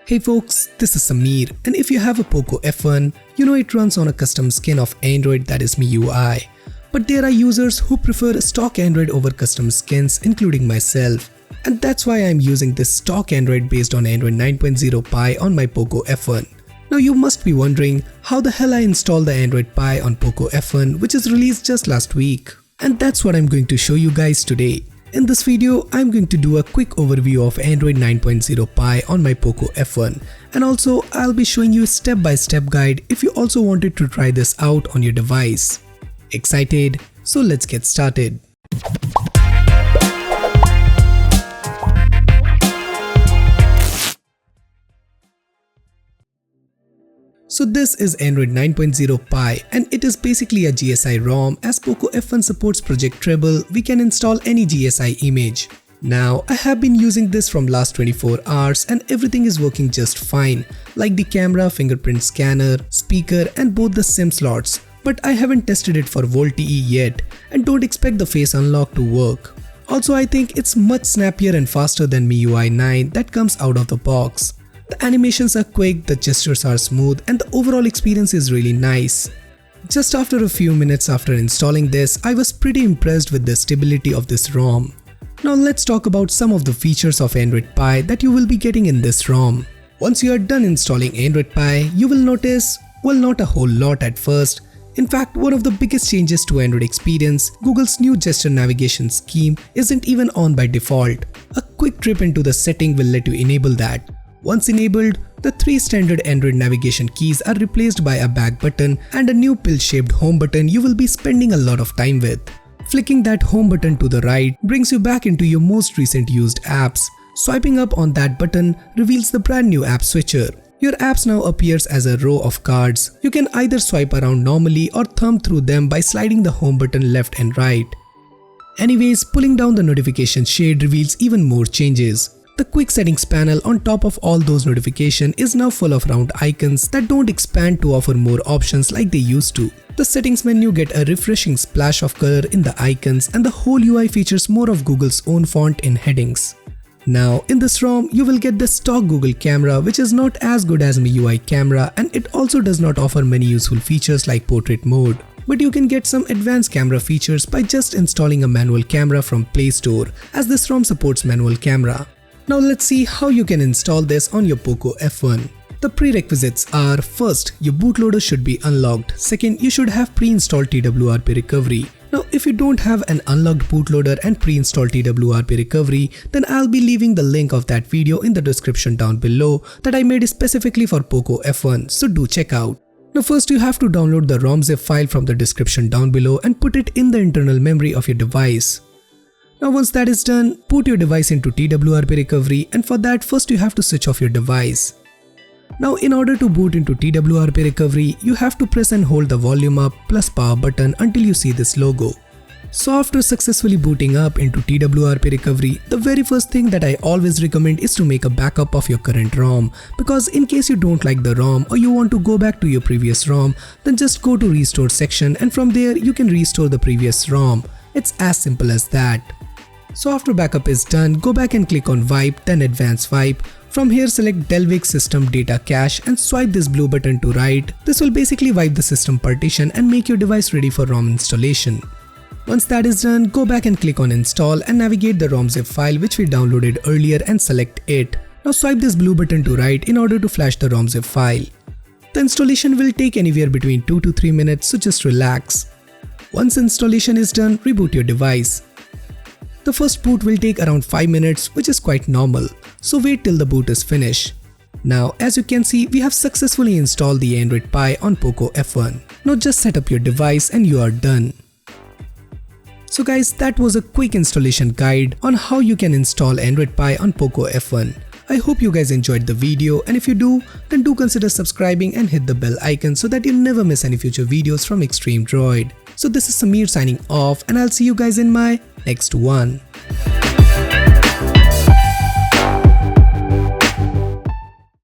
Hey folks, this is Samir, and if you have a Poco F1, you know it runs on a custom skin of Android that is MIUI. But there are users who prefer stock Android over custom skins, including myself. And that's why I'm using this stock Android based on Android 9.0 Pie on my Poco F1. Now you must be wondering how the hell I installed the Android Pie on Poco F1, which is released just last week. And that's what I'm going to show you guys today. In this video, I'm going to do a quick overview of Android 9.0 Pie on my Poco F1, and also I'll be showing you a step-by-step guide if you also wanted to try this out on your device. Excited? So let's get started. So this is Android 9.0 Pie, and it is basically a GSI ROM. As Poco F1 supports Project Treble, we can install any GSI image. Now, I have been using this from last 24 hours and everything is working just fine, like the camera, fingerprint scanner, speaker and both the SIM slots. But I haven't tested it for VoLTE yet and don't expect the face unlock to work. Also, I think it's much snappier and faster than MIUI 9 that comes out of the box. The animations are quick, the gestures are smooth and the overall experience is really nice. Just after a few minutes after installing this, I was pretty impressed with the stability of this ROM. Now let's talk about some of the features of Android Pie that you will be getting in this ROM. Once you are done installing Android Pie, you will notice, well, not a whole lot at first. In fact, one of the biggest changes to Android experience, Google's new gesture navigation scheme isn't even on by default. A quick trip into the setting will let you enable that. Once enabled, the three standard Android navigation keys are replaced by a back button and a new pill-shaped home button you will be spending a lot of time with. Flicking that home button to the right brings you back into your most recent used apps. Swiping up on that button reveals the brand new app switcher. Your apps now appears as a row of cards. You can either swipe around normally or thumb through them by sliding the home button left and right. Anyways, pulling down the notification shade reveals even more changes. The quick settings panel on top of all those notifications is now full of round icons that don't expand to offer more options like they used to. The settings menu get a refreshing splash of color in the icons and the whole UI features more of Google's own font in headings. Now in this ROM, you will get the stock Google camera, which is not as good as MIUI camera, and it also does not offer many useful features like portrait mode. But you can get some advanced camera features by just installing a manual camera from Play Store, as this ROM supports manual camera. Now let's see how you can install this on your Poco F1. The prerequisites are: first, your bootloader should be unlocked. Second, you should have pre-installed TWRP recovery. Now if you don't have an unlocked bootloader and pre-installed TWRP recovery, then I'll be leaving the link of that video in the description down below that I made specifically for Poco F1, so do check out. Now first you have to download the ROM zip file from the description down below and put it in the internal memory of your device. Now once that is done, put your device into TWRP recovery, and for that first you have to switch off your device. Now in order to boot into TWRP recovery, you have to press and hold the volume up plus power button until you see this logo. So after successfully booting up into TWRP recovery, the very first thing that I always recommend is to make a backup of your current ROM, because in case you don't like the ROM or you want to go back to your previous ROM, then just go to restore section and from there you can restore the previous ROM. It's as simple as that. So after backup is done, go back and click on Wipe, then Advanced Wipe. From here select Delvik System Data Cache and swipe this blue button to right. This will basically wipe the system partition and make your device ready for ROM installation. Once that is done, go back and click on Install and navigate the ROM zip file which we downloaded earlier and select it. Now swipe this blue button to right in order to flash the ROM zip file. The installation will take anywhere between 2 to 3 minutes, so just relax. Once installation is done, reboot your device. The first boot will take around 5 minutes, which is quite normal, so wait till the boot is finished. Now as you can see, we have successfully installed the Android Pie on Poco F1. Now just set up your device and you are done. So guys, that was a quick installation guide on how you can install Android Pie on Poco F1. I hope you guys enjoyed the video, and if you do, then do consider subscribing and hit the bell icon so that you never miss any future videos from Extreme Droid. So this is Samir signing off, and I'll see you guys in my next one.